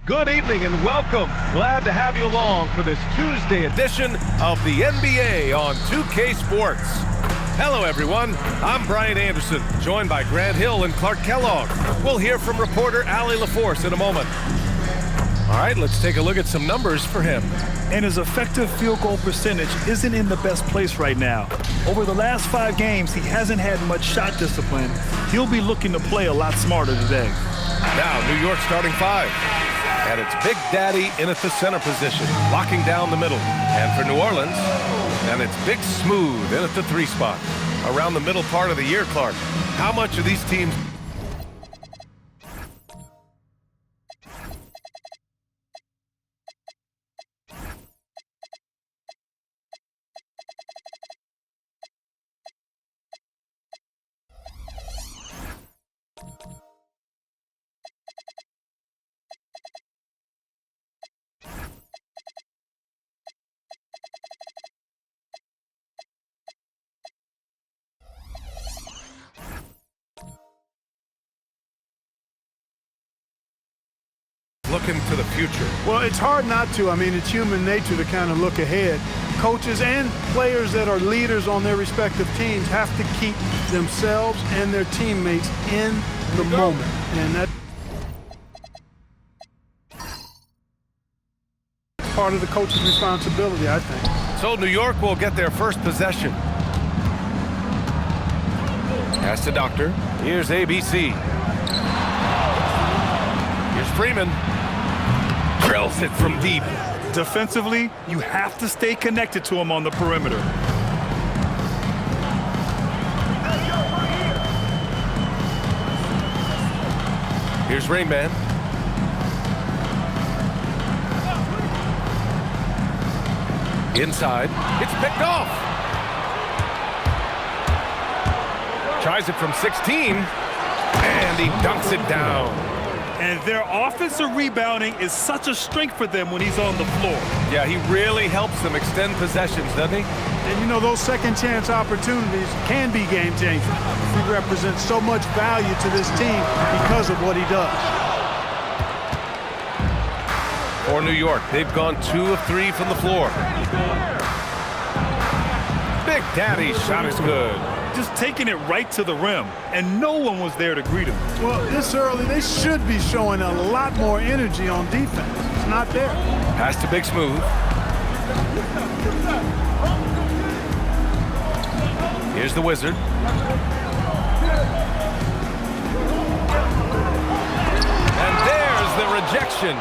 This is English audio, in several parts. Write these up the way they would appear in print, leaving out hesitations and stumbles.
Good evening and welcome. Glad to have you along for this Tuesday edition of the NBA on 2K Sports. Hello everyone, I'm Brian Anderson, joined by Grant Hill and Clark Kellogg. We'll hear from reporter Allie LaForce in a moment. All right, let's take a look at some numbers for him. And his effective field goal percentage isn't in the best place right now. Over the last 5 games, he hasn't had much shot discipline. He'll be looking to play a lot smarter today. Now, New York starting 5. And it's Big Daddy in at the center position, locking down the middle. And for New Orleans, and it's Big Smooth in at the 3 spot. Around the middle part of the year, Clark, how much are these teams... looking to the future? Well, it's hard not to. I mean, it's human nature to kind of look ahead. Coaches and players that are leaders on their respective teams have to keep themselves and their teammates in the moment. And that's part of the coach's responsibility, I think. So New York will get their first possession. Pass to Doctor. Here's ABC. Here's Freeman. Drills it from deep. Defensively, you have to stay connected to him on the perimeter. Here's Rain Man. Inside. It's picked off. Tries it from 16. And he dunks it down. And their offensive rebounding is such a strength for them when he's on the floor. Yeah, he really helps them extend possessions, doesn't he? And you know, those second chance opportunities can be game changers. He represents so much value to this team because of what he does. For New York, they've gone 2 of 3 from the floor. Big Daddy's shot is good. Just taking it right to the rim, and no one was there to greet him. Well, this early, they should be showing a lot more energy on defense. It's not there. Pass to Big Smooth. Here's the Wizard. And there's the rejection.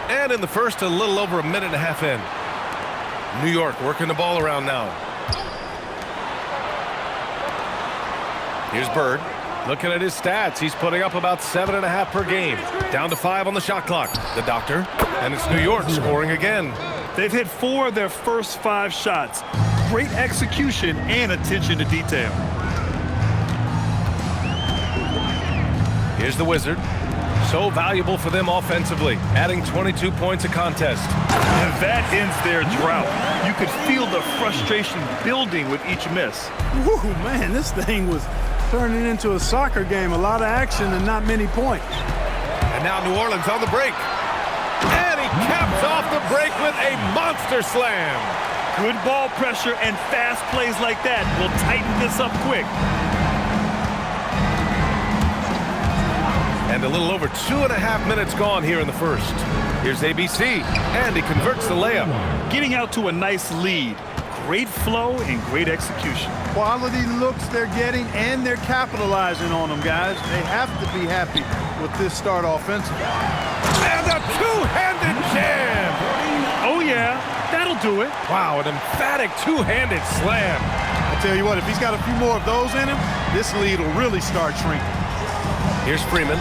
And in the first, a little over a minute and a half in. New York working the ball around now. Here's Bird. Looking at his stats, he's putting up about 7.5 per game. Down to 5 on the shot clock. The Doctor. And it's New York scoring again. They've hit 4 of their first 5 shots. Great execution and attention to detail. Here's the Wizard. So valuable for them offensively, adding 22 points a contest. And that ends their drought. You could feel the frustration building with each miss. Woo, man, this thing was turning into a soccer game. A lot of action and not many points. And now New Orleans on the break. And he caps off the break with a monster slam. Good ball pressure and fast plays like that will tighten this up quick. And a little over 2.5 minutes gone here in the first. Here's ABC, and he converts the layup. Getting out to a nice lead. Great flow and great execution. Quality looks they're getting, and they're capitalizing on them, guys. They have to be happy with this start offensively. And a two-handed jam! Oh, yeah, that'll do it. Wow, an emphatic two-handed slam. I tell you what, if he's got a few more of those in him, this lead will really start shrinking. Here's Freeman.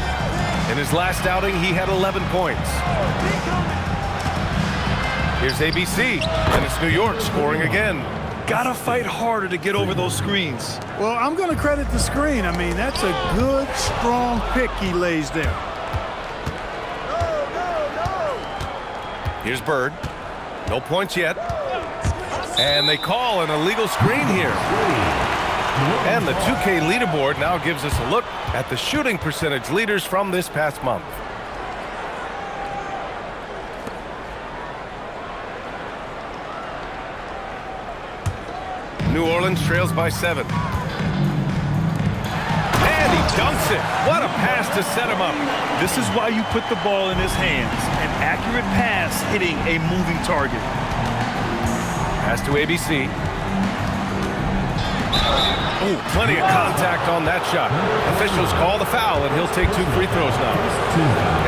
In his last outing, he had 11 points. Here's ABC, and it's New York scoring again. Gotta fight harder to get over those screens. Well, I'm going to credit the screen. I mean, that's a good, strong pick he lays there. Here's Bird. No points yet. And they call an illegal screen here. And the 2K leaderboard now gives us a look at the shooting percentage leaders from this past month. New Orleans trails by 7. And he dunks it. What a pass to set him up. This is why you put the ball in his hands. An accurate pass hitting a moving target. Pass to ABC. Oh, plenty of contact on that shot. Officials call the foul, and he'll take 2 free throws now.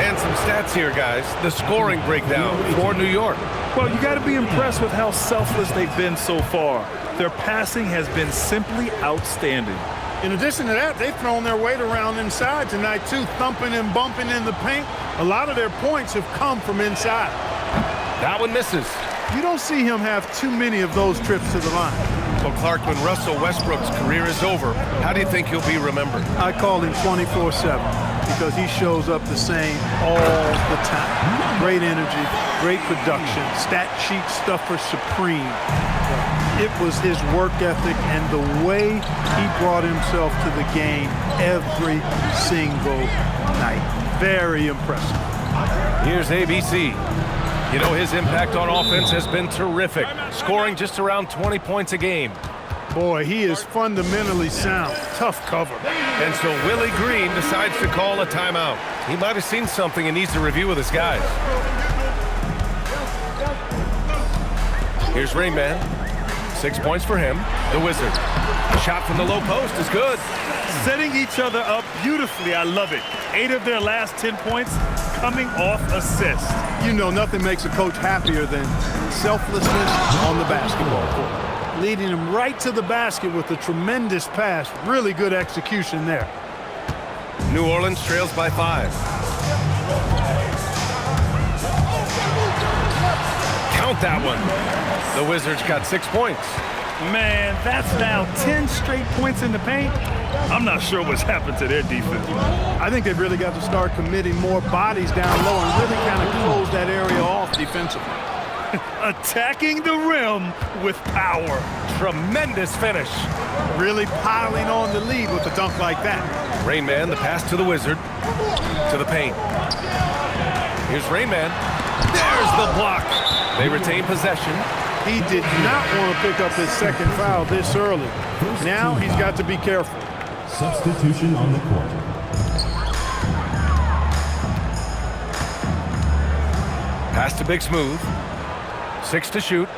And some stats here, guys. The scoring breakdown for New York. Well, you got to be impressed with how selfless they've been so far. Their passing has been simply outstanding. In addition to that, they've thrown their weight around inside tonight, too, thumping and bumping in the paint. A lot of their points have come from inside. That one misses. You don't see him have too many of those trips to the line. Well, Clark, when Russell Westbrook's career is over, how do you think he'll be remembered? I call him 24/7 because he shows up the same all the time. Great energy, great production, stat sheet stuffer supreme. It was his work ethic and the way he brought himself to the game every single night. Very impressive. Here's ABC. You know, his impact on offense has been terrific, scoring just around 20 points a game. Boy, he is fundamentally sound. Tough cover. And so Willie Green decides to call a timeout. He might have seen something and needs to review with his guys. Here's Rain Man. 6 points for him. The Wizard. A shot from the low post is good. Setting each other up beautifully. I love it. 8 of their last 10 points coming off assists. You know, nothing makes a coach happier than selflessness on the basketball court. Leading him right to the basket with a tremendous pass. Really good execution there. New Orleans trails by 5. Count that one. The Wizards got 6 points. Man, that's now 10 straight points in the paint. I'm not sure what's happened to their defense. I think they've really got to start committing more bodies down low and really kind of close that area off defensively. Attacking the rim with power. Tremendous finish. Really piling on the lead with a dunk like that. Rain Man, the pass to the Wizard. To the paint. Here's Rain Man. There's the block. They retain possession. He did not want to pick up his second foul this early. Now he's got to be careful. Substitution on the court. Pass to Big Smooth. 6 to shoot.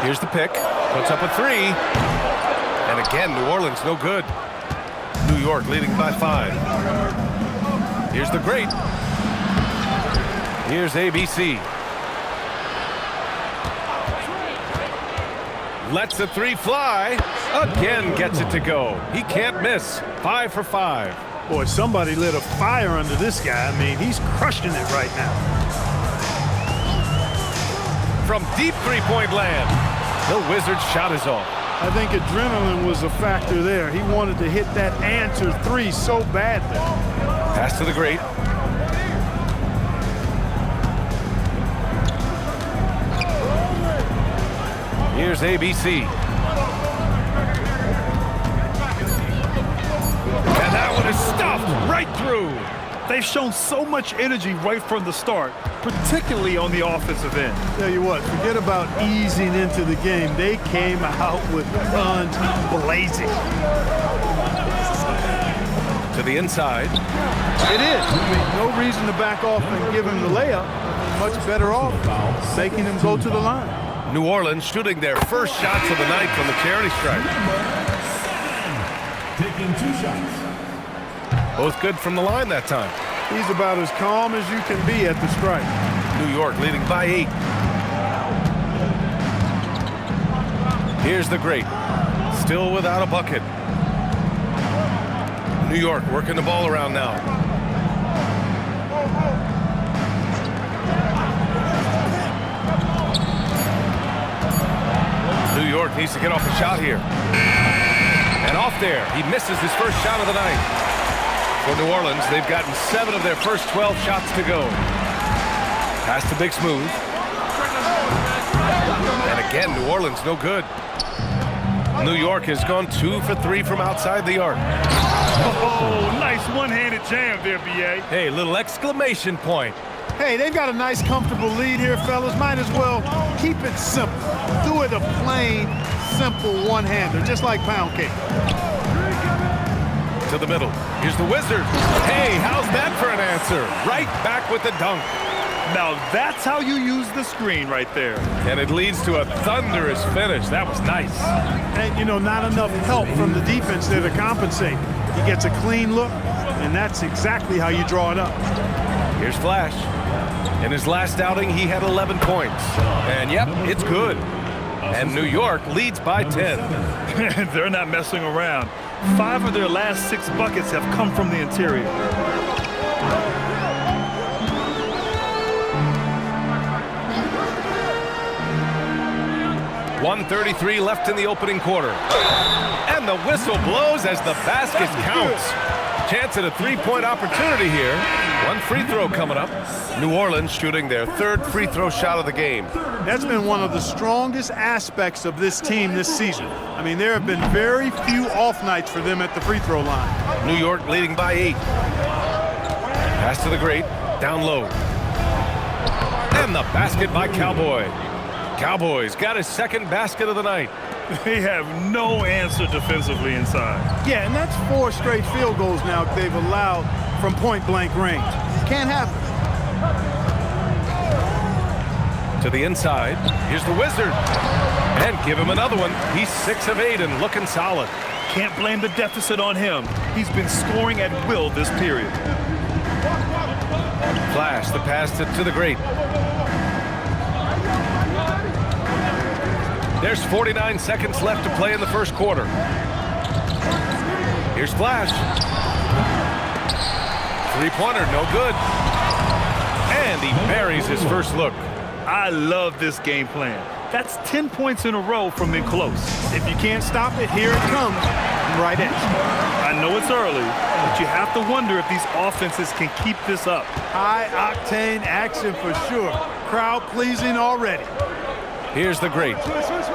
Here's the pick. Puts up a 3. And again, New Orleans no good. New York leading by 5. Here's the great. Here's ABC. Lets the 3 fly. Again gets it to go. He can't miss. 5 for 5. Boy, somebody lit a fire under this guy. I mean, he's crushing it right now. From deep three-point land, the Wizards' shot is off. I think adrenaline was a factor there. He wanted to hit that answer 3 so badly. Pass to the great. Here's ABC. And that one is stuffed right through. They've shown so much energy right from the start, particularly on the offensive end. Tell you what, forget about easing into the game. They came out with guns blazing. To the inside. It is. I mean, no reason to back off and give him the layup. Much better off making him go to the line. New Orleans shooting their first shots of the night from the charity stripe. Taking 2 shots. Both good from the line that time. He's about as calm as you can be at the stripe. New York leading by 8. Here's the great. Still without a bucket. New York working the ball around now. New York needs to get off a shot here. And off there. He misses his first shot of the night. For New Orleans, they've gotten 7 of their first 12 shots to go. Pass to Big Smooth. And again, New Orleans no good. New York has gone 2 for 3 from outside the arc. Oh, nice one-handed jam there, B.A. Hey, little exclamation point. Hey, they've got a nice, comfortable lead here, fellas. Might as well keep it simple. Do it a plain, simple one-hander, just like pound cake. To the middle. Here's the Wizard. Hey, how's that for an answer? Right back with the dunk. Now that's how you use the screen right there. And it leads to a thunderous finish. That was nice. And, you know, not enough help from the defense there to compensate. He gets a clean look, and that's exactly how you draw it up. Here's Flash. In his last outing, he had 11 points. And, yep, it's good. And New York leads by 10. They're not messing around. 5 of their last 6 buckets have come from the interior. .133 left in the opening quarter. And the whistle blows as the basket counts. Chance at a three-point opportunity here. One free throw coming up. New Orleans shooting their 3rd free throw shot of the game. That's been one of the strongest aspects of this team this season. I mean, there have been very few off nights for them at the free throw line. New York leading by 8. Pass to the great, down low. And the basket by Cowboy. Cowboys got his 2nd basket of the night. They have no answer defensively inside. Yeah, and that's 4 straight field goals now they've allowed from point-blank range. Can't happen. To the inside. Here's the Wizard. And give him another one. He's 6 of 8 and looking solid. Can't blame the deficit on him. He's been scoring at will this period. Flash the pass to the great. There's 49 seconds left to play in the first quarter. Here's Flash. Three-pointer, no good. And he buries his first look. I love this game plan. That's 10 points in a row from in close. If you can't stop it, here it comes. Right at you. I know it's early, but you have to wonder if these offenses can keep this up. High-octane action for sure. Crowd-pleasing already. Here's the great.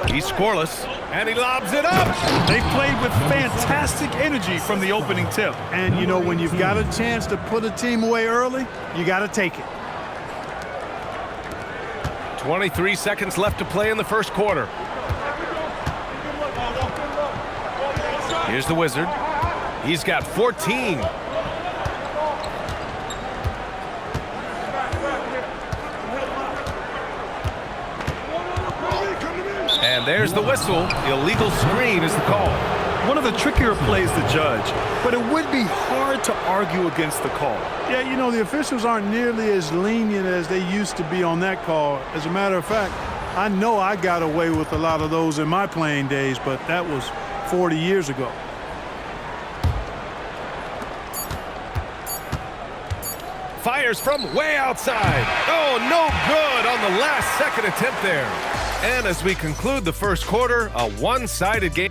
He's scoreless, and he lobs it up. They played with fantastic energy from the opening tip. And, you know, when you've got a chance to put a team away early, you got to take it. 23 seconds left to play in the first quarter. Here's the Wizard. He's got 14. And there's the whistle. Illegal screen is the call. One of the trickier plays to judge, but it would be hard to argue against the call. Yeah, you know, the officials aren't nearly as lenient as they used to be on that call. As a matter of fact, I know I got away with a lot of those in my playing days, but that was 40 years ago. Fires from way outside. Oh, no good on the last second attempt there. And as we conclude the first quarter, a one-sided game.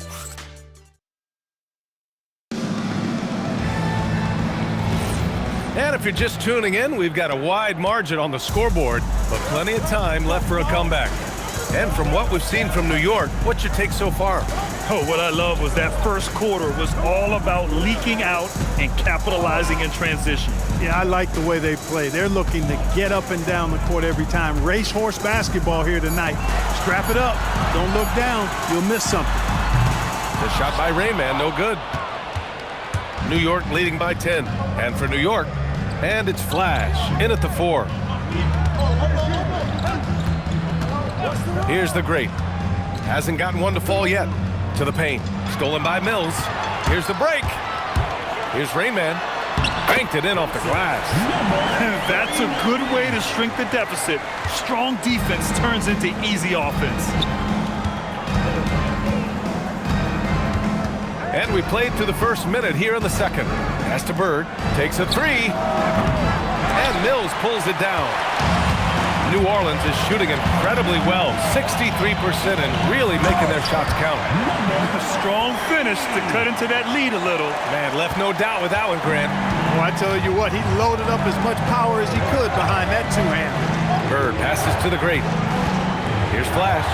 And if you're just tuning in, we've got a wide margin on the scoreboard, but plenty of time left for a comeback. And from what we've seen from New York, what's your take so far? Oh, what I love was that first quarter was all about leaking out and capitalizing in transition. Yeah, I like the way they play. They're looking to get up and down the court every time. Racehorse basketball here tonight. Strap it up. Don't look down. You'll miss something. The shot by Rayman, no good. New York leading by 10. And for New York, and it's Flash in at the 4. Here's the great. Hasn't gotten one to fall yet. To the paint. Stolen by Mills. Here's the break. Here's Rayman. Banked it in off the glass. That's a good way to shrink the deficit. Strong defense turns into easy offense. And we played through the first minute here in the second. Pass to Bird. Takes a 3. And Mills pulls it down. New Orleans is shooting incredibly well, 63%, and really making their shots count. A strong finish to cut into that lead a little. Man, left no doubt with that one, Grant. Well, I tell you what, he loaded up as much power as he could behind that two-hand. Bird passes to the great. Here's Flash.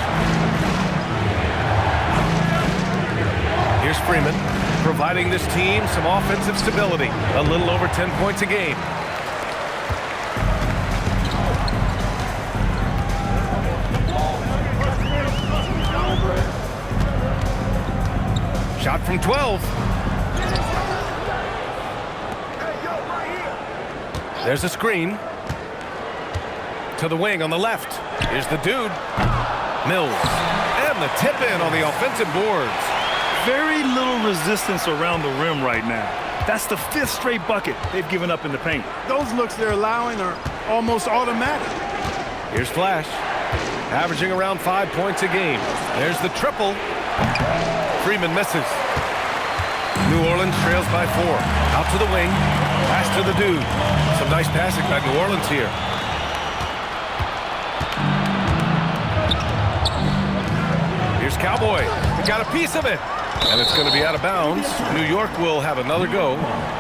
Freeman, providing this team some offensive stability. A little over 10 points a game. Shot from 12. There's a screen. To the wing on the left. Here's the dude. Mills. And the tip in on the offensive boards. Very little resistance around the rim right now. That's the 5th straight bucket they've given up in the paint. Those looks they're allowing are almost automatic. Here's Flash. Averaging around 5 points a game. There's the triple. Freeman misses. New Orleans trails by 4. Out to the wing. Pass to the dude. Some nice passing by New Orleans here. Here's Cowboy. He got a piece of it. And it's going to be out of bounds. New York will have another go.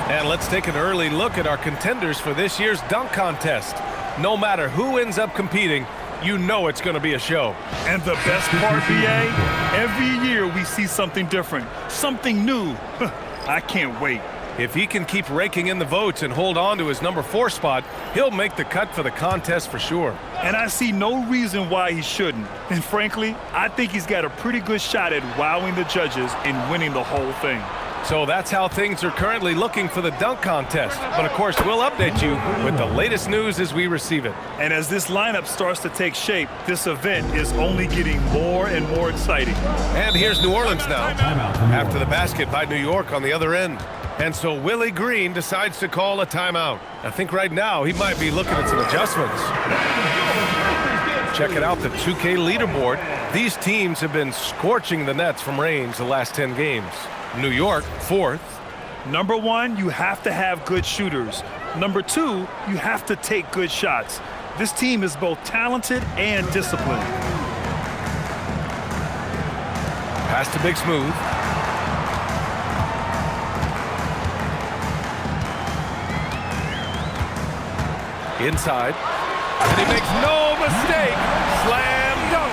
And let's take an early look at our contenders for this year's dunk contest. No matter who ends up competing, you know it's going to be a show. And the best part, BA, every year we see something different, something new. I can't wait. If he can keep raking in the votes and hold on to his number 4 spot, he'll make the cut for the contest for sure. And I see no reason why he shouldn't. And frankly, I think he's got a pretty good shot at wowing the judges and winning the whole thing. So that's how things are currently looking for the dunk contest. But of course, we'll update you with the latest news as we receive it. And as this lineup starts to take shape, this event is only getting more and more exciting. And here's New Orleans now, after the basket by New York on the other end. And so Willie Green decides to call a timeout. I think right now he might be looking at some adjustments. Check it out, the 2K leaderboard. These teams have been scorching the nets from range the last 10 games. New York, 4th. Number 1, you have to have good shooters. Number 2, you have to take good shots. This team is both talented and disciplined. Pass to Big Smooth. Inside. And he makes no mistake. Slam dunk.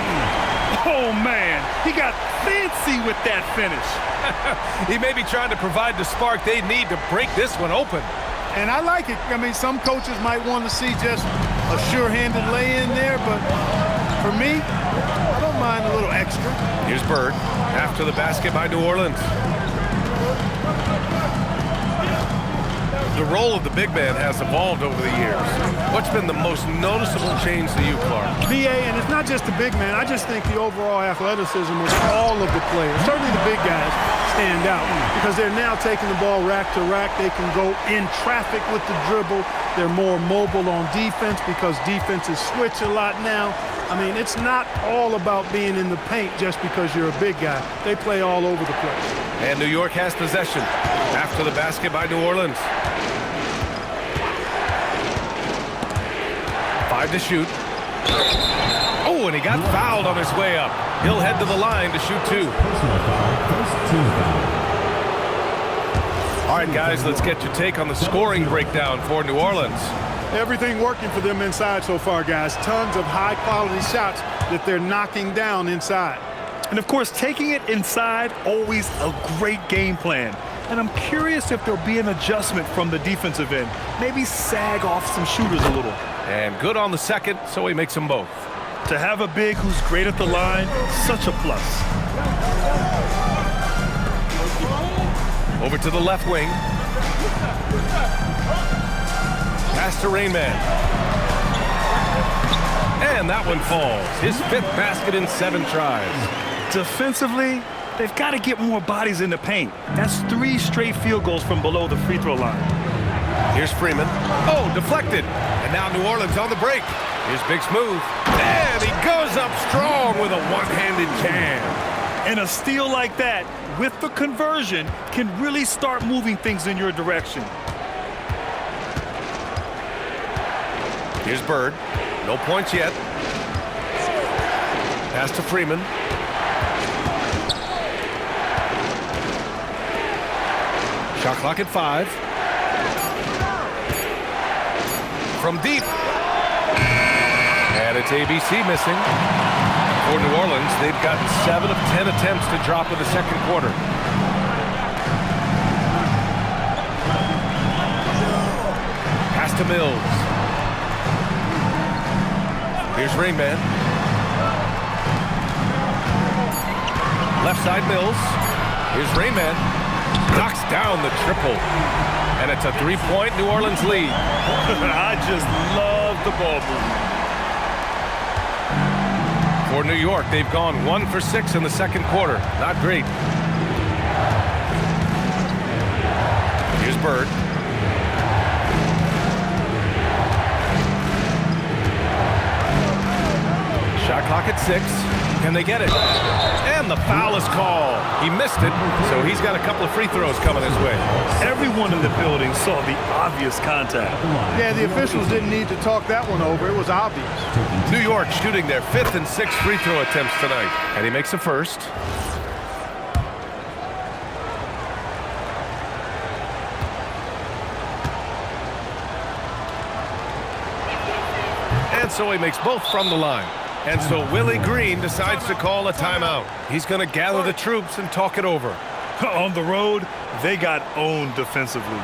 Oh, man. He got fancy with that finish. He may be trying to provide the spark they need to break this one open. And I like it. I mean, some coaches might want to see just a sure-handed lay-in there, but for me, I don't mind a little extra. Here's Bird after the basket by New Orleans. The role of the big man has evolved over the years. What's been the most noticeable change to you, Clark? VA, and it's not just the big man. I just think the overall athleticism of all of the players, certainly the big guys, stand out because they're now taking the ball rack to rack. They can go in traffic with the dribble. They're more mobile on defense because defenses switch a lot now. I mean, it's not all about being in the paint just because you're a big guy. They play all over the place. And New York has possession after the basket by New Orleans. 5 to shoot. Oh, and he got fouled on his way up. He'll head to the line to shoot 2. All right, guys, let's get your take on the scoring breakdown for New Orleans. Everything working for them inside so far, guys. Tons of high-quality shots that they're knocking down inside. And, of course, taking it inside, always a great game plan. And I'm curious if there'll be an adjustment from the defensive end. Maybe sag off some shooters a little. And good on the second, so he makes them both. To have a big who's great at the line, such a plus. Over to the left wing. Pass to Rain Man. And that one falls. His 5th basket in 7 tries. Defensively, they've got to get more bodies in the paint. That's 3 straight field goals from below the free throw line. Here's Freeman. Oh, deflected. And now New Orleans on the break. Here's Big Smooth. And he goes up strong with a one-handed jam. And a steal like that, with the conversion, can really start moving things in your direction. Here's Bird. No points yet. Pass to Freeman. Shot clock at 5. From deep. And it's ABC missing. For New Orleans, they've gotten 7 of 10 attempts to drop in the second quarter. to Mills. Here's Rainman. Left side Mills. Here's Rainman. Knocks down the triple. And it's a three-point New Orleans lead. I just love the ball movement. For New York, they've gone 1 for 6 in the second quarter. Not great. Here's Bird. Shot clock at 6. Can they get it? And the foul is called. He missed it, so he's got a couple of free throws coming his way. Everyone in the building saw the obvious contact. Yeah, the officials didn't need to talk that one over. It was obvious. New York shooting their 5th and 6th free throw attempts tonight. And he makes a first. And so he makes both from the line. And so Willie Green decides to call a timeout. He's going to gather the troops and talk it over. On the road, they got owned defensively.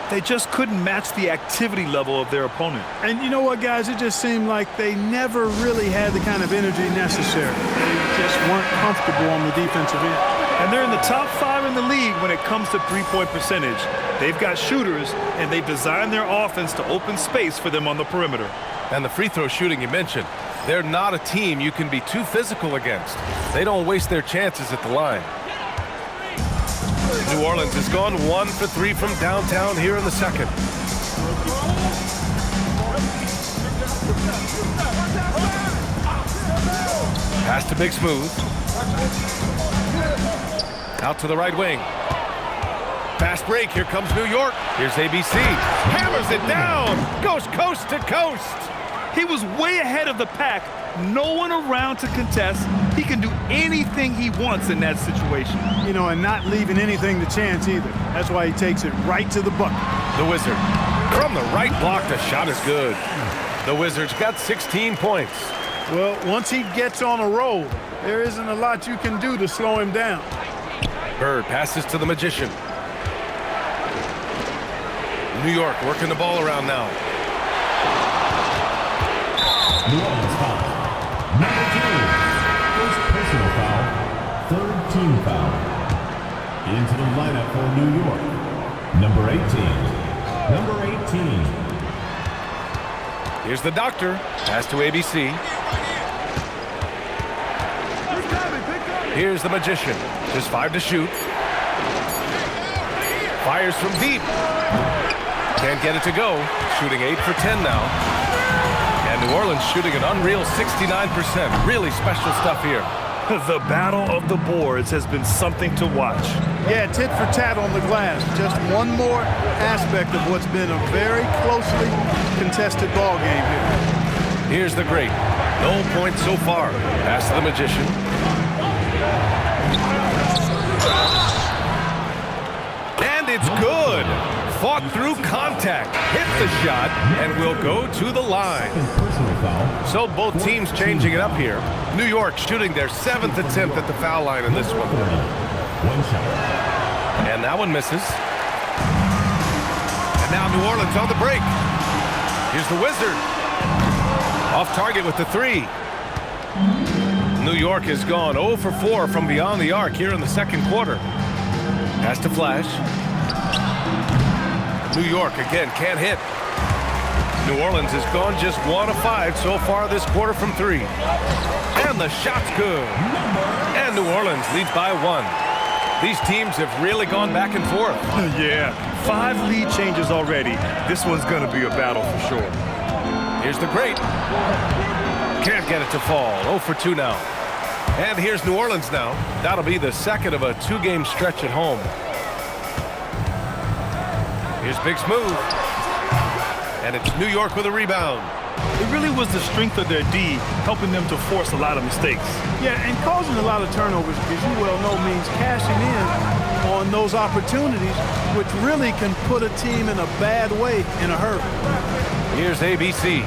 They just couldn't match the activity level of their opponent. And you know what, guys? It just seemed like they never really had the kind of energy necessary. They just weren't comfortable on the defensive end. And they're in the top 5 in the league when it comes to three-point percentage. They've got shooters, and they've designed their offense to open space for them on the perimeter. And the free throw shooting you mentioned, they're not a team you can be too physical against. They don't waste their chances at the line. New Orleans has gone 1 for 3 from downtown here in the second. Pass to Big Smooth. Out to the right wing. Fast break. Here comes New York. Here's ABC. Hammers it down. Goes coast to coast. He was way ahead of the pack. No one around to contest. He can do anything he wants in that situation. You know, and not leaving anything to chance either. That's why he takes it right to the bucket. The Wizard. From the right block, the shot is good. The Wizards got 16 points. Well, once he gets on a roll, there isn't a lot you can do to slow him down. Bird passes to the Magician. New York working the ball around now. New Orleans foul. Number 2. First personal foul. Third team foul. Into the lineup for New York. Number 18. Number 18. Here's the Doctor. Pass to ABC. Here's the Magician. Just 5 to shoot. Fires from deep. Can't get it to go. Shooting 8 for 10 now. And New Orleans shooting an unreal 69%. Really special stuff here. The battle of the boards has been something to watch. Yeah, tit for tat on the glass. Just one more aspect of what's been a very closely contested ball game here. Here's the great. No points so far. Pass to the Magician. And it's good. Fought through contact, hit the shot, and will go to the line. So both teams changing it up here. New York shooting their 7th attempt at the foul line in this one. One shot. And that one misses. And now New Orleans on the break. Here's the Wizard. Off target with the 3. New York has gone 0 for 4 from beyond the arc here in the second quarter. Pass to Flash. New York again can't hit. New Orleans has gone just 1 of 5 so far this quarter from 3. And the shot's good. And New Orleans leads by 1. These teams have really gone back and forth. Yeah, 5 lead changes already. This one's going to be a battle for sure. Here's the great. Can't get it to fall. 0 for 2 now. And here's New Orleans now. That'll be the second of a 2-game stretch at home. Here's Big Smooth. And it's New York with a rebound. It really was the strength of their D helping them to force a lot of mistakes. Yeah, and causing a lot of turnovers, as you well know, means cashing in on those opportunities, which really can put a team in a bad way in a hurry. Here's ABC.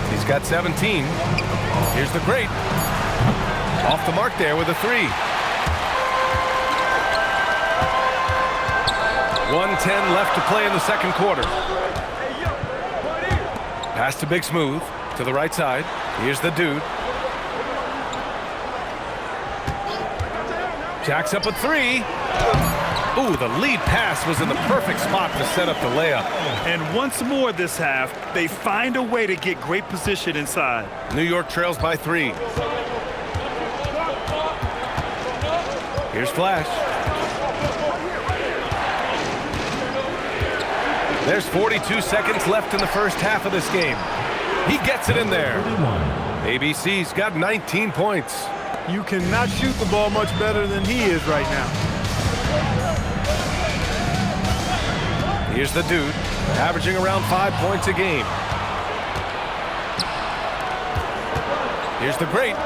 He's got 17. Here's the great. Off the mark there with a 3. 1:10 left to play in the second quarter. Pass to Big Smooth to the right side. Here's the dude. Jacks up a three. Ooh, the lead pass was in the perfect spot to set up the layup. And once more this half, they find a way to get great position inside. New York trails by 3. Here's Flash. There's 42 seconds left in the first half of this game. He gets it in there. ABC's got 19 points. You cannot shoot the ball much better than he is right now. Here's the dude, averaging around 5 points a game. Here's the great.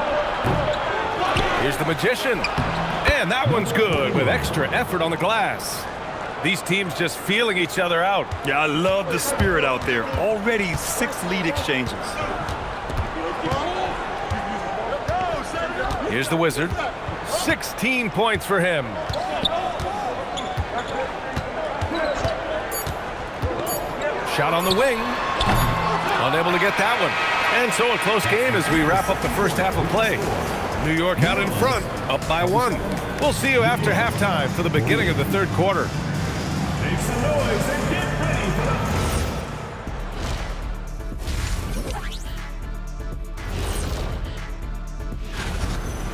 Here's the magician. And that one's good with extra effort on the glass. These teams just feeling each other out. Yeah, I love the spirit out there. Already 6 lead exchanges. Here's the Wizard. 16 points for him. Shot on the wing. Unable to get that one. And so a close game as we wrap up the first half of play. New York out in front, up by 1. We'll see you after halftime for the beginning of the third quarter. Make some noise and get ready for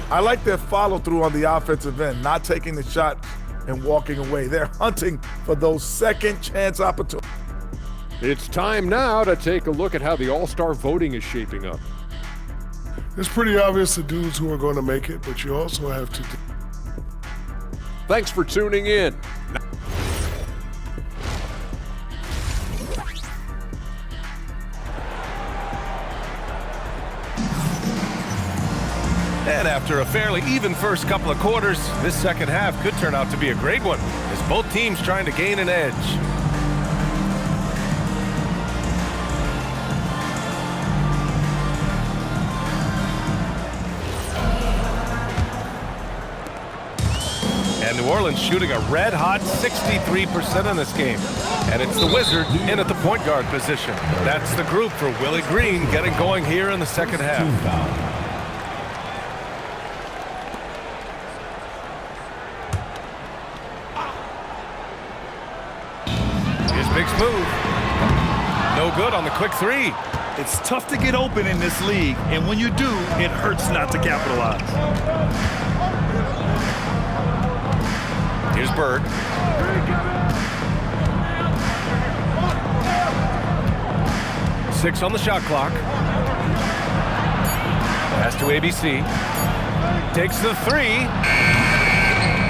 the... I like their follow-through on the offensive end, not taking the shot and walking away. They're hunting for those second chance opportunities. It's time now to take a look at how the All-Star voting is shaping up. It's pretty obvious the dudes who are going to make it, but you also have to... Thanks for tuning in. And after a fairly even first couple of quarters, this second half could turn out to be a great one as both teams trying to gain an edge. And New Orleans shooting a red-hot 63% in this game. And it's the Wizard in at the point guard position. That's the group for Willie Green getting going here in the second half. Big Smooth. No good on the quick 3. It's tough to get open in this league, and when you do, it hurts not to capitalize. Here's Bird. Six on the shot clock. Pass to ABC. Takes the 3.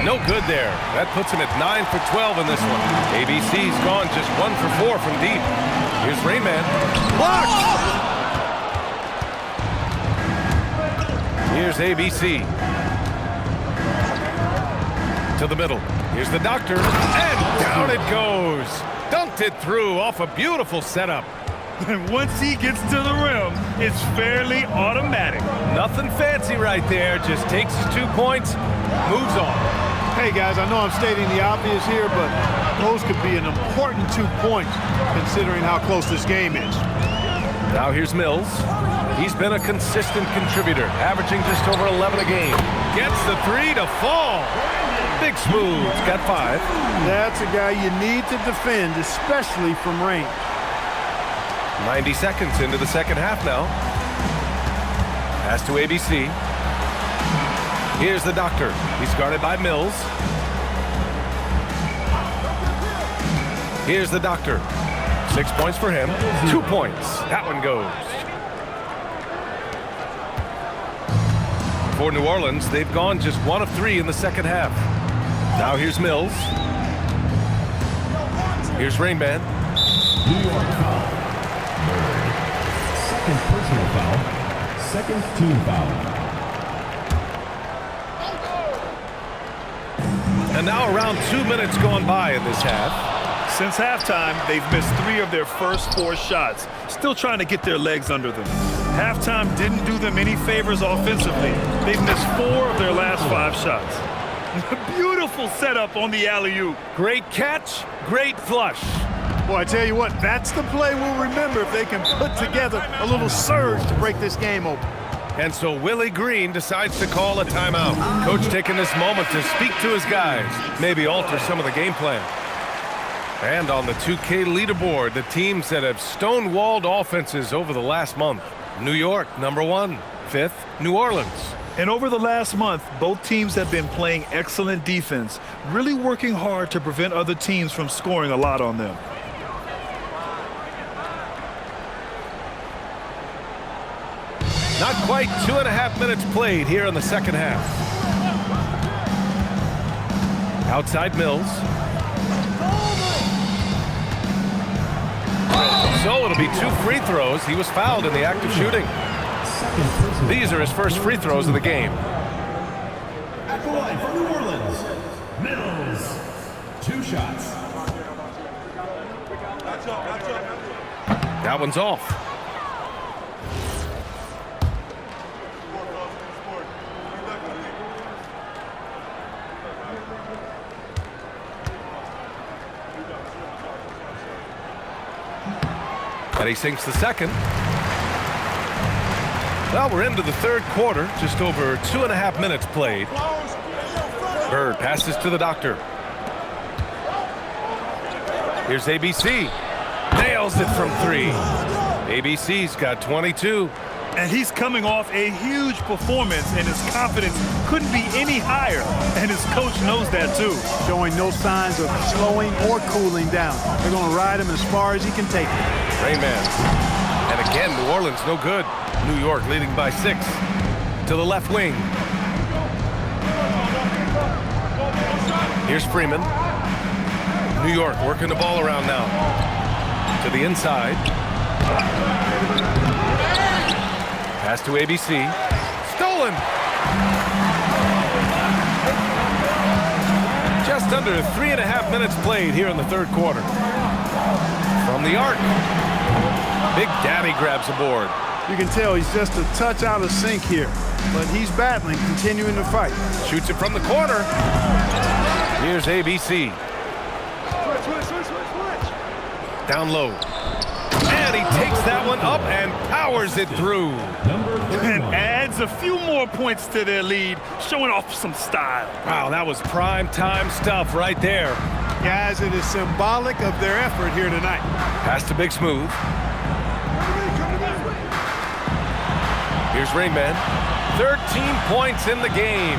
No good there. That puts him at 9 for 12 in this one. ABC's gone just 1 for 4 from deep. Here's Rainman. Blocked! Here's ABC. To the middle. Here's the Doctor. And down it goes. Dunked it through off a beautiful setup. And once he gets to the rim, it's fairly automatic. Nothing fancy right there. Just takes his 2 points, moves on. Hey, guys, I know I'm stating the obvious here, but those could be an important 2 points considering how close this game is. Now here's Mills. He's been a consistent contributor, averaging just over 11 a game. Gets the 3 to fall. Big Smooth's got 5. That's a guy you need to defend, especially from range. 90 seconds into the second half now. Pass to ABC. Here's the Doctor. He's guarded by Mills. Here's the Doctor. 6 points for him. 2 points. That one goes. For New Orleans, they've gone just 1 of 3 in the second half. Now here's Mills. Here's Rainman. New York foul. Second personal foul. Second team foul. And now around 2 minutes gone by in this half. Since halftime, they've missed 3 of their first 4 shots, still trying to get their legs under them. Halftime didn't do them any favors offensively. They've missed 4 of their last 5 shots. Beautiful setup on the alley-oop. Great catch, great flush. Well, I tell you what, that's the play we'll remember if they can put together a little surge to break this game open. And so Willie Green decides to call a timeout. Coach taking this moment to speak to his guys, maybe alter some of the game plan. And on the 2K leaderboard, the teams that have stonewalled offenses over the last month. New York, number 1. 5th, New Orleans. And over the last month, both teams have been playing excellent defense, really working hard to prevent other teams from scoring a lot on them. Not quite 2.5 minutes played here in the second half. Outside Mills. So it'll be 2 free throws. He was fouled in the act of shooting. These are his first free throws of the game. At the line for New Orleans, Mills. 2 shots. That one's off. And he sinks the second. Well, we're into the third quarter, just over 2.5 minutes played. Bird passes to the doctor. Here's ABC. Nails it from 3. ABC's got 22. And he's coming off a huge performance, and his confidence couldn't be any higher. And his coach knows that, too. Showing no signs of slowing or cooling down. They're going to ride him as far as he can take it. Rayman. And again, New Orleans no good. New York leading by 6. To the left wing. Here's Freeman. New York working the ball around now. To the inside. Pass to ABC. Stolen. Just under 3.5 minutes played here in the third quarter. From the arc. Big Daddy grabs a board. You can tell he's just a touch out of sync here, but he's battling, continuing to fight. Shoots it from the corner. Here's ABC. Down low. And he takes that one up and powers it through. And adds a few more points to their lead, showing off some style. Wow, that was prime time stuff right there. Guys, it is symbolic of their effort here tonight. Pass to Big Smooth. Here's Rayman. 13 points in the game.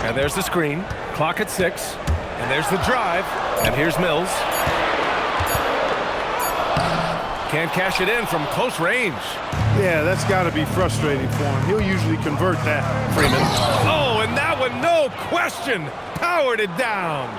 And there's the screen. Clock at 6. And there's the drive. And here's Mills. Can't cash it in from close range. Yeah, that's got to be frustrating for him. He'll usually convert that. Freeman. Oh, and that one, no question, powered it down.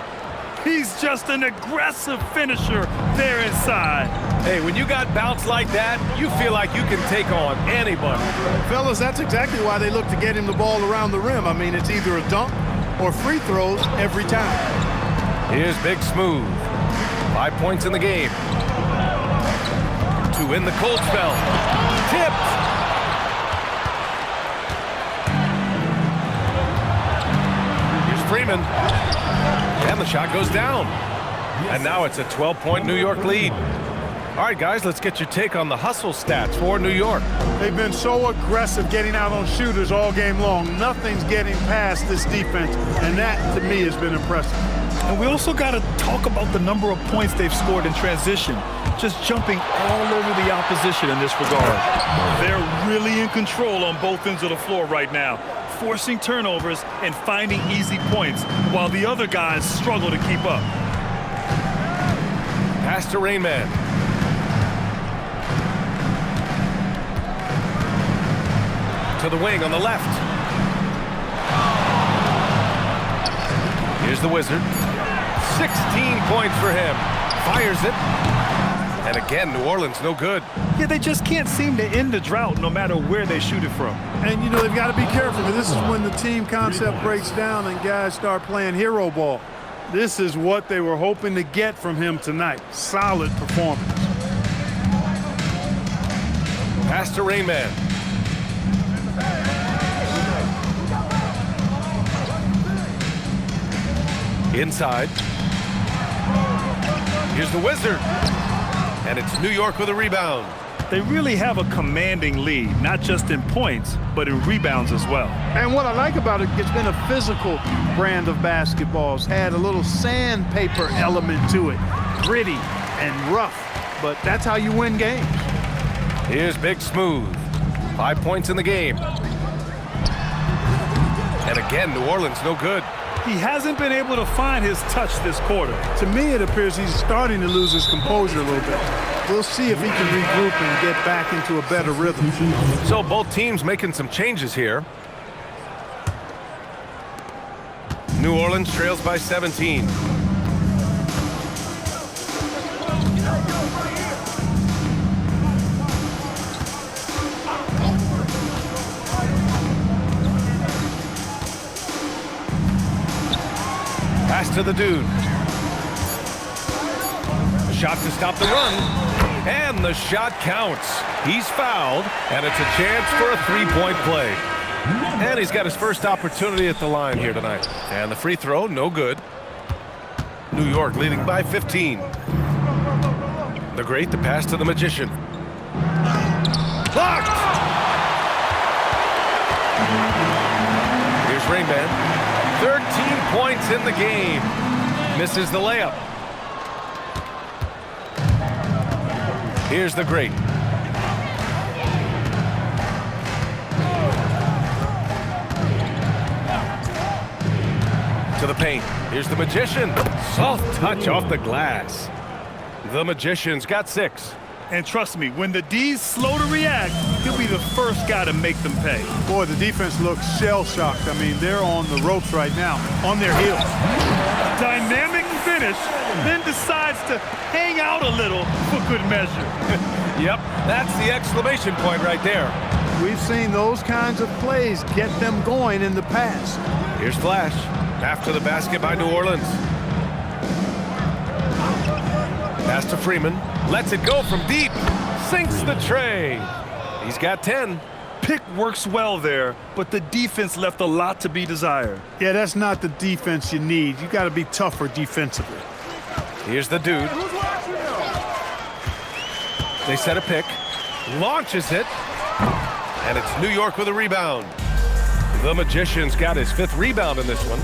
He's just an aggressive finisher there inside. Hey, when you got bounce like that, you feel like you can take on anybody. Fellas, that's exactly why they look to get him the ball around the rim. I mean, it's either a dunk or free throws every time. Here's Big Smooth. 5 points in the game. To win the cold spell. Tipped. Here's Freeman. And the shot goes down. And now it's a 12-point New York lead. All right, guys, let's get your take on the hustle stats for New York. They've been so aggressive getting out on shooters all game long. Nothing's getting past this defense, and that, to me, has been impressive. And we also got to talk about the number of points they've scored in transition, just jumping all over the opposition in this regard. They're really in control on both ends of the floor right now, forcing turnovers and finding easy points while the other guys struggle to keep up. Pass to Rayman. To the wing on the left. Here's the Wizard. 16 points for him. Fires it. And again, New Orleans no good. Yeah, they just can't seem to end the drought no matter where they shoot it from. And, you know, they've got to be careful, because this is when the team concept breaks down and guys start playing hero ball. This is what they were hoping to get from him tonight. Solid performance. Pass to Rayman. Inside. Here's the Wizard. And it's New York with a rebound. They really have a commanding lead, not just in points, but in rebounds as well. And what I like about it, it's been a physical brand of basketball. It's had a little sandpaper element to it, gritty and rough, but that's how you win games. Here's Big Smooth. 5 points in the game. And again, New Orleans no good. He hasn't been able to find his touch this quarter. To me, it appears he's starting to lose his composure a little bit. We'll see if he can regroup and get back into a better rhythm. So both teams making some changes here. New Orleans trails by 17. Pass to the dude. Shot to stop the run. And the shot counts. He's fouled, and it's a chance for a three-point play. And he's got his first opportunity at the line here tonight. And the free throw, no good. New York leading by 15. The Great, the pass to the Magician. Blocked! Here's Rain Man. 13 points in the game. Misses the layup. Here's the Great. To the paint. Here's the Magician. Soft touch off the glass. The Magician's got 6. And trust me, when the D's slow to react, he'll be the first guy to make them pay. Boy, the defense looks shell-shocked. I mean, they're on the ropes right now, on their heels. Dynamic finish, then decides to hang out a little for good measure. Yep, that's the exclamation point right there. We've seen those kinds of plays get them going in the past. Here's Flash. After the basket by New Orleans. Pass to Freeman. Lets it go from deep. Sinks the tray. He's got 10. Pick works well there, but the defense left a lot to be desired. Yeah, that's not the defense you need. You got to be tougher defensively. Here's the dude. They set a pick. Launches it. And it's New York with a rebound. The Magician's got his 5th rebound in this one.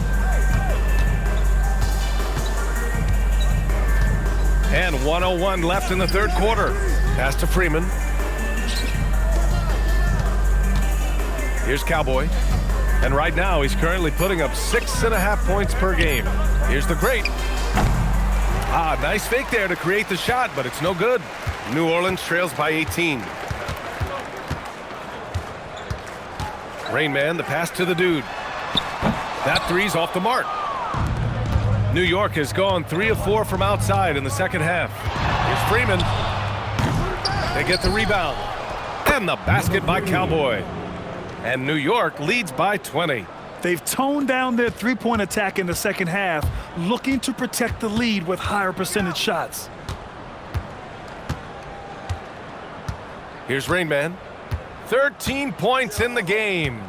And 1:01 left in the 3rd quarter. Pass to Freeman. Here's Cowboy. And right now, he's currently putting up 6.5 points per game. Here's the Great. Nice fake there to create the shot, but it's no good. New Orleans trails by 18. Rain Man, the pass to the dude. That three's off the mark. New York has gone 3 of 4 from outside in the second half. Here's Freeman. They get the rebound. And the basket by Cowboy. And New York leads by 20. They've toned down their three-point attack in the second half, looking to protect the lead with higher percentage shots. Here's Rain Man. 13 points in the game.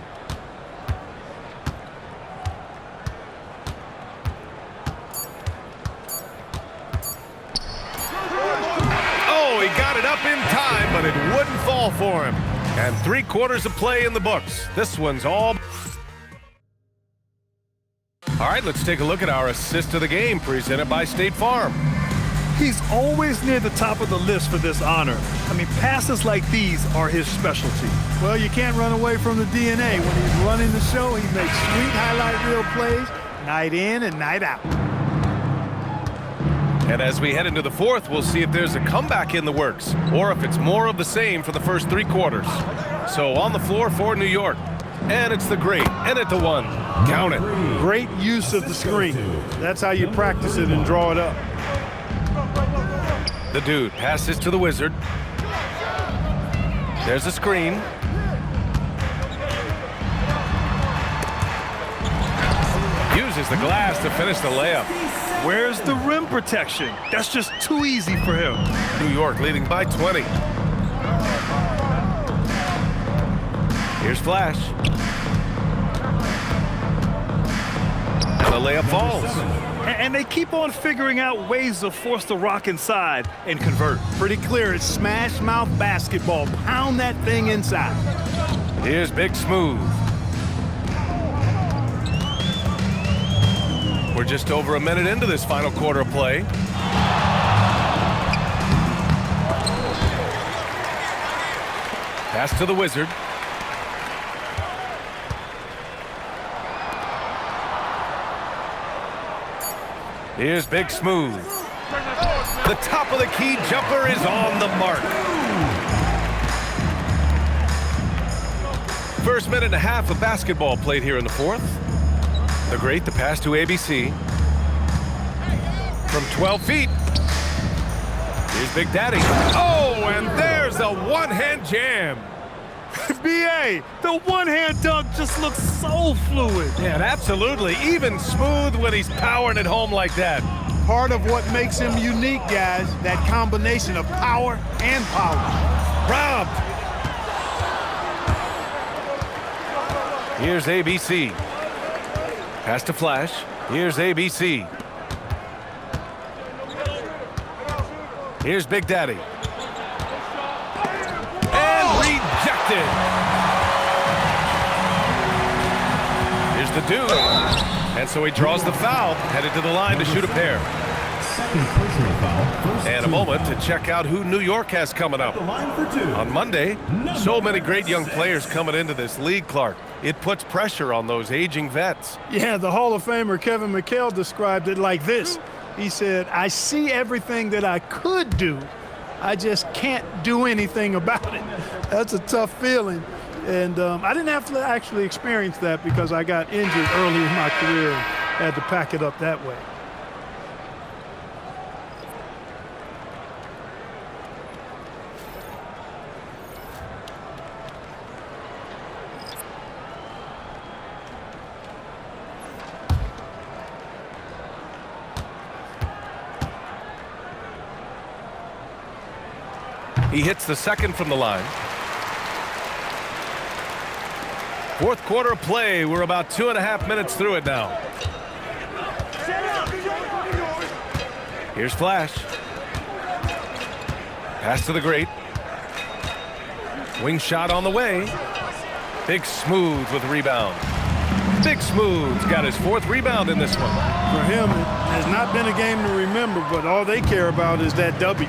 Oh, he got it up in time, but it wouldn't fall for him. And 3 quarters of play in the books. This one's all... All right, let's take a look at our assist of the game presented by State Farm. He's always near the top of the list for this honor. I mean, passes like these are his specialty. Well, you can't run away from the DNA. When he's running the show, he makes sweet highlight reel plays night in and night out. And as we head into the 4th, we'll see if there's a comeback in the works or if it's more of the same for the first 3 quarters. So on the floor for New York. And it's the Great. And at the 1. Count it. Great use of the screen. That's how you practice it and draw it up. The dude passes to the Wizard. There's a screen. Uses the glass to finish the layup. Where's the rim protection? That's just too easy for him. New York leading by 20. Here's Flash. And the layup falls. And they keep on figuring out ways to force the rock inside and convert. Pretty clear. It's smash mouth basketball. Pound that thing inside. Here's Big Smooth. We're just over a minute into this final quarter of play. Pass to the Wizard. Here's Big Smooth. The top of the key jumper is on the mark. First minute and a half of basketball played here in the fourth. The Great, the pass to ABC. From 12 feet. Here's Big Daddy. Oh, and there's a one-hand jam. BA, the one-hand dunk just looks so fluid. Yeah, absolutely. Even smooth when he's powering it home like that. Part of what makes him unique, guys, that combination of power and power. Robbed. Here's ABC. Pass to Flash. Here's ABC. Here's Big Daddy. And rejected. Here's the dude. And so he draws the foul, headed to the line to shoot a pair. Second personal foul. And a moment to check out who New York has coming up. The line for two. On Monday, so many great young players coming into this league, Clark. It puts pressure on those aging vets. Yeah, the Hall of Famer Kevin McHale described it like this. He said, I see everything that I could do. I just can't do anything about it. That's a tough feeling. And I didn't have to actually experience that because I got injured early in my career and had to pack it up that way. He hits the second from the line. Fourth quarter of play. We're about 2.5 minutes through it now. Here's Flash. Pass to the Great. Wing shot on the way. Big Smooth with the rebound. Big Smooth's got his fourth rebound in this one. For him, it has not been a game to remember, but all they care about is that W.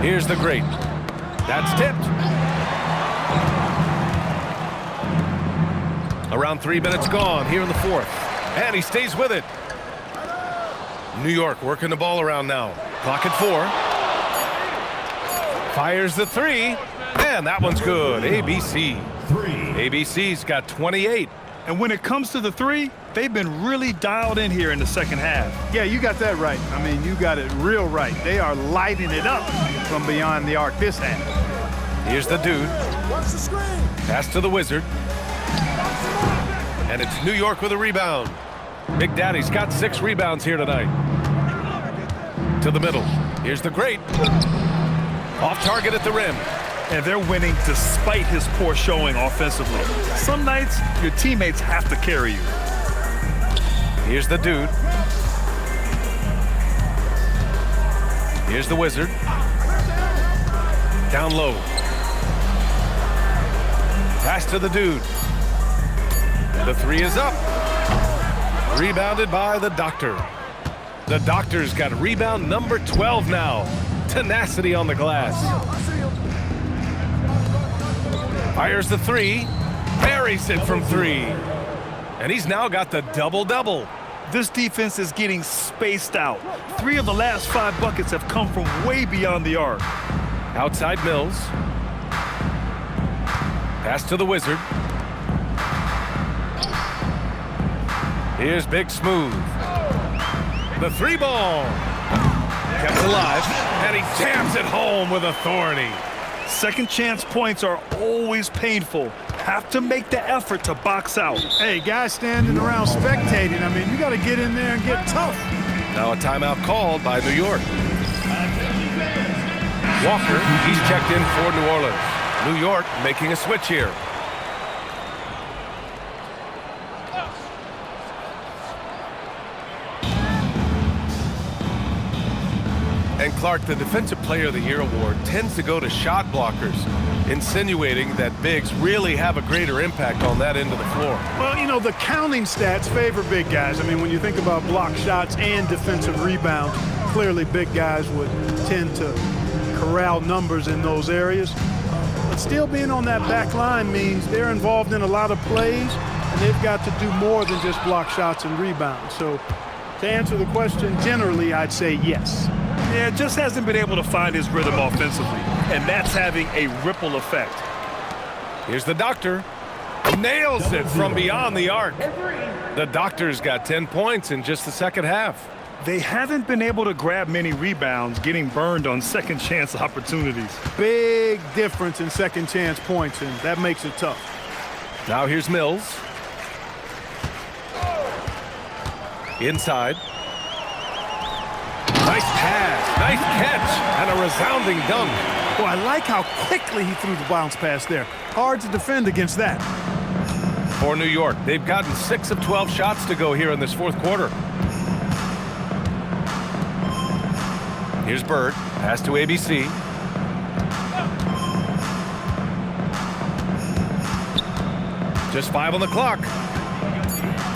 Here's the Great. That's tipped. Around 3 minutes gone here in the fourth. And he stays with it. New York working the ball around now. Clock at 4. Fires the three. And that one's good. ABC. ABC's got 28. And when it comes to the three, they've been really dialed in here in the second half. Yeah, you got that right. I mean, you got it real right. They are lighting it up from beyond the arc this half. Here's the dude. Pass to the Wizard. And it's New York with a rebound. Big Daddy's got 6 rebounds here tonight. To the middle. Here's the Great. Off target at the rim. And they're winning despite his poor showing offensively. Some nights, your teammates have to carry you. Here's the dude. Here's the Wizard. Down low. Pass to the dude. The three is up. Rebounded by the Doctor. The Doctor's got rebound number 12 now. Tenacity on the glass. Fires the three. Buries it from 3. And he's now got the double-double. This defense is getting spaced out. 3 of the last 5 buckets have come from way beyond the arc. Outside Mills. Pass to the Wizard. Here's Big Smooth. The 3 ball. Kept alive. And he jams it home with authority. Second chance points are always painful. Have to make the effort to box out. Hey, guys standing around spectating, I mean, you got to get in there and get tough. Now a timeout called by New York. Walker, he's checked in for New Orleans. New York making a switch here. And Clark, the Defensive Player of the Year award tends to go to shot blockers, insinuating that bigs really have a greater impact on that end of the floor. Well, you know, the counting stats favor big guys. I mean, when you think about block shots and defensive rebounds, clearly big guys would tend to corral numbers in those areas. But still being on that back line means they're involved in a lot of plays, and they've got to do more than just block shots and rebounds. So to answer the question, generally, I'd say yes. Yeah, just hasn't been able to find his rhythm offensively, and that's having a ripple effect. Here's the Doctor. Nails it from beyond the arc. The Doctor's got 10 points in just the second half. They haven't been able to grab many rebounds, getting burned on second chance opportunities. Big difference in second chance points, and that makes it tough. Now here's Mills. Inside. Nice pass, nice catch, and a resounding dunk. Well, I like how quickly he threw the bounce pass there. Hard to defend against that. For New York, they've gotten 6 of 12 shots to go here in this fourth quarter. Here's Bird, pass to ABC. Just 5 on the clock.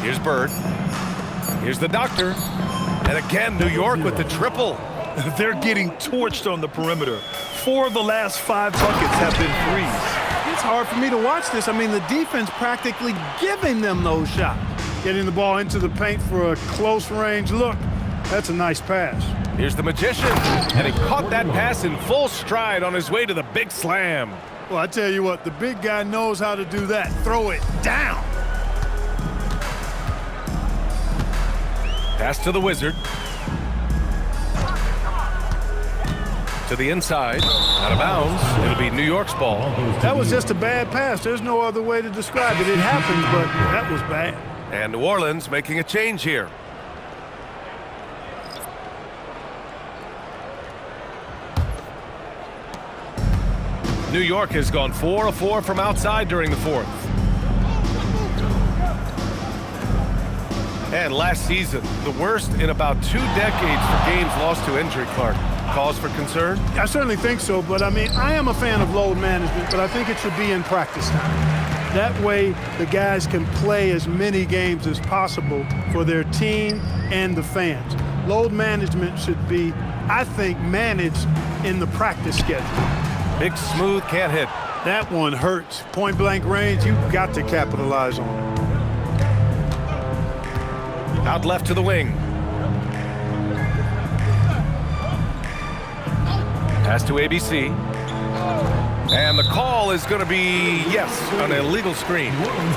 Here's Bird. Here's the Doctor. And again, New York with the triple. They're getting torched on the perimeter. 4 of the last 5 buckets have been threes. It's hard for me to watch this. I mean, the defense practically giving them those shots. Getting the ball into the paint for a close range look. That's a nice pass. Here's the Magician. And he caught that pass in full stride on his way to the big slam. Well, I tell you what, the big guy knows how to do that. Throw it down. Pass to the Wizard. To the inside. Out of bounds. It'll be New York's ball. That was just a bad pass. There's no other way to describe it. It happened, but that was bad. And New Orleans making a change here. New York has gone 4 of 4 from outside during the fourth. And last season, the worst in about 2 decades for games lost to injury, Clark. Cause for concern? I certainly think so, but I mean, I am a fan of load management, but I think it should be in practice time. That way, the guys can play as many games as possible for their team and the fans. Load management should be, I think, managed in the practice schedule. Big Smooth can't hit. That one hurts. Point blank range, you've got to capitalize on it. Out left to the wing. Pass to ABC. And the call is going to be, yes, an illegal screen.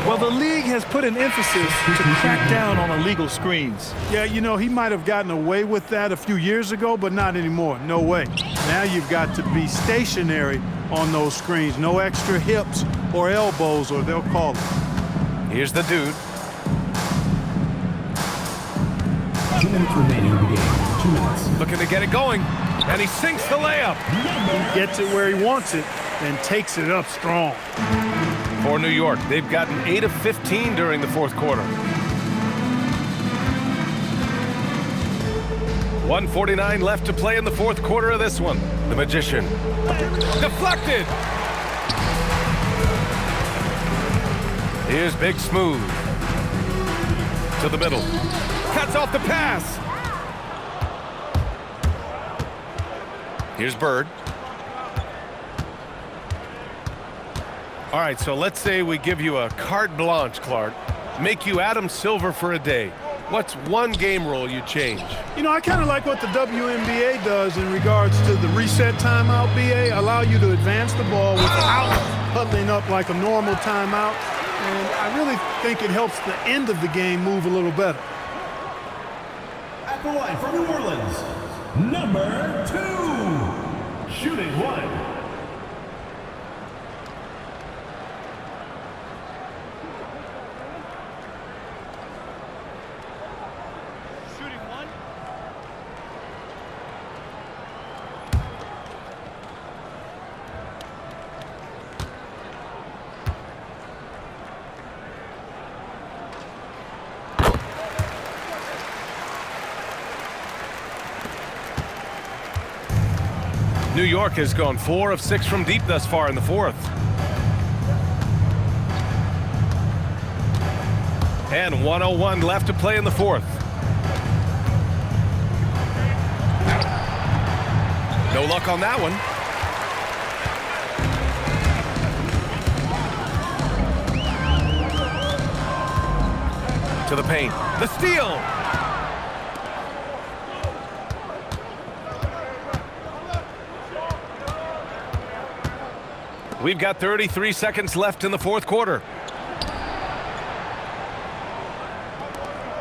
Well, the league has put an emphasis to crack down on illegal screens. Yeah, you know, he might have gotten away with that a few years ago, but not anymore. No way. Now you've got to be stationary on those screens. No extra hips or elbows, or they'll call it. Here's the dude. 2 minutes remaining in the game. 2 minutes. Looking to get it going. And he sinks the layup. He gets it where he wants it and takes it up strong. For New York, they've gotten 8 of 15 during the fourth quarter. 1:49 left to play in the fourth quarter of this one. The Magician. Deflected. Here's Big Smooth. To the middle. Cuts off the pass. Here's Bird. All right, so let's say we give you a carte blanche, Clark. Make you Adam Silver for a day. What's one game rule you change? You know, I kind of like what the WNBA does in regards to the reset timeout, BA. Allow you to advance the ball without huddling up like a normal timeout. And I really think it helps the end of the game move a little better. At the line from New Orleans, number 2, shooting 1. New York has gone 4 of 6 from deep thus far in the fourth. And 1:01 left to play in the fourth. No luck on that one. To the paint. The steal. We've got 33 seconds left in the fourth quarter.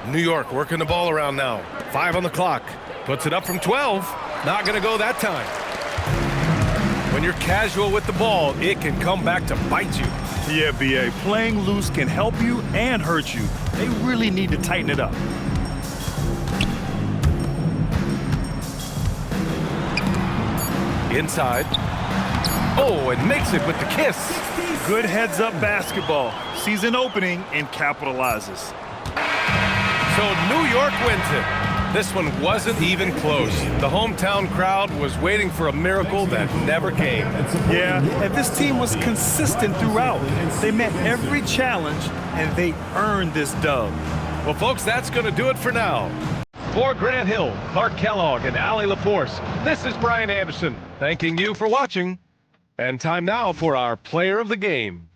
New York working the ball around now. 5 on the clock. Puts it up from 12. Not going to go that time. When you're casual with the ball, it can come back to bite you. Yeah, BA, playing loose can help you and hurt you. They really need to tighten it up. Inside. Oh, and makes it with the kiss. Good heads-up basketball. Sees an opening and capitalizes. So New York wins it. This one wasn't even close. The hometown crowd was waiting for a miracle that never came. Yeah, and this team was consistent throughout. They met every challenge, and they earned this dub. Well, folks, that's going to do it for now. For Grant Hill, Clark Kellogg, and Allie LaForce, this is Brian Anderson, thanking you for watching. And time now for our player of the game.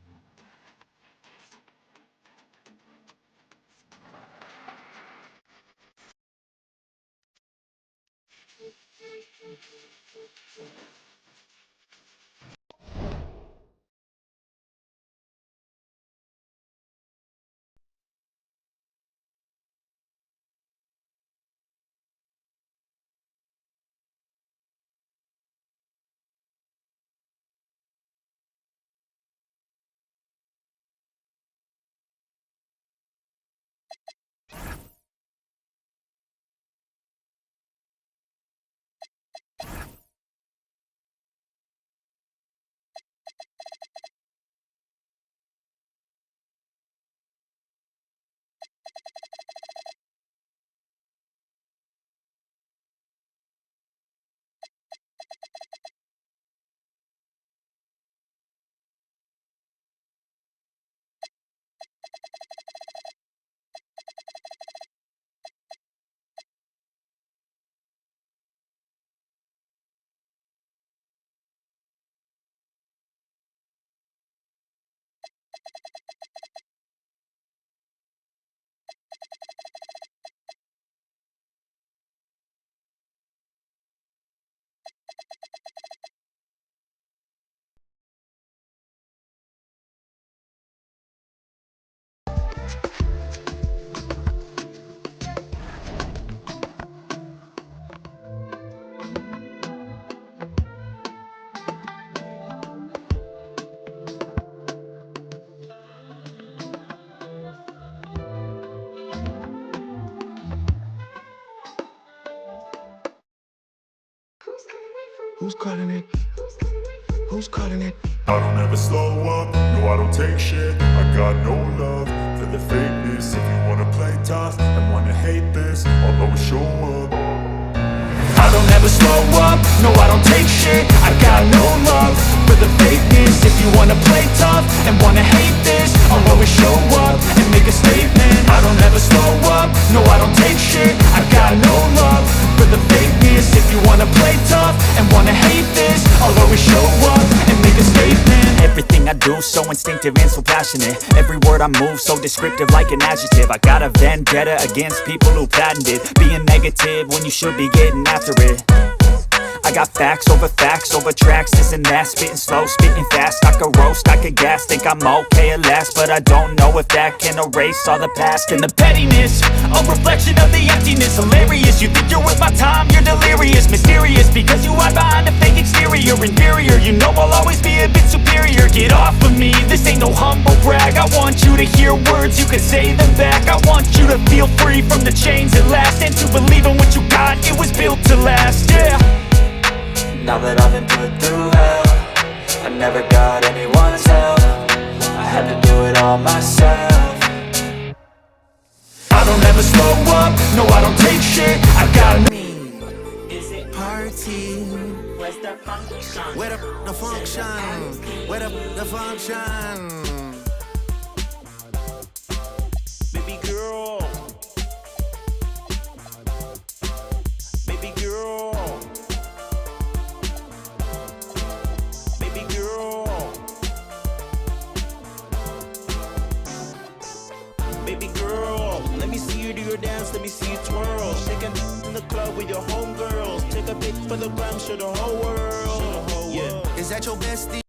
Who's calling it? Who's calling it? I don't ever slow up, no I don't take shit. I got no love for the fakeness. If you wanna play tough and wanna hate this, I'll always show up. I don't ever slow up, no I don't take shit. I got no love for the fakeness. If you wanna play tough and wanna hate this, I'll always show up and make a statement. I don't ever slow up, no I don't take shit. I got no love for the fakeness. If you wanna play tough and wanna hate this, I'll always show up and make a statement. Everything I do so instinctive and so passionate. Every word I move so descriptive like an adjective. I got a vendetta against people who patented being negative when you should be getting after it. I got facts over tracks, this and that. Spitting slow, spitting fast. I could roast, I could gas. Think I'm okay at last, but I don't know if that can erase all the past. And the pettiness, a reflection of the emptiness. Hilarious, you think you're worth my time, you're delirious. Mysterious, because you hide behind a fake exterior. Inferior, you know I'll always be a bit superior. Get off of me, this ain't no humble brag. I want you to hear words, you can say them back. I want you to feel free from the chains at last, and to believe in what you got, it was built to last, yeah. Now that I've been put through hell, I never got anyone's help. I had to do it all myself. I don't ever slow up, no I don't take shit. I got me. Is it party? Where's the function? Where the function? Where the function? Baby girl. Baby girl. Baby girl. Baby girl, let me see you do your dance, let me see you twirl. Shaking in the club with your homegirls. Take a pic for the gram, show the whole world. Yeah. Is that your bestie?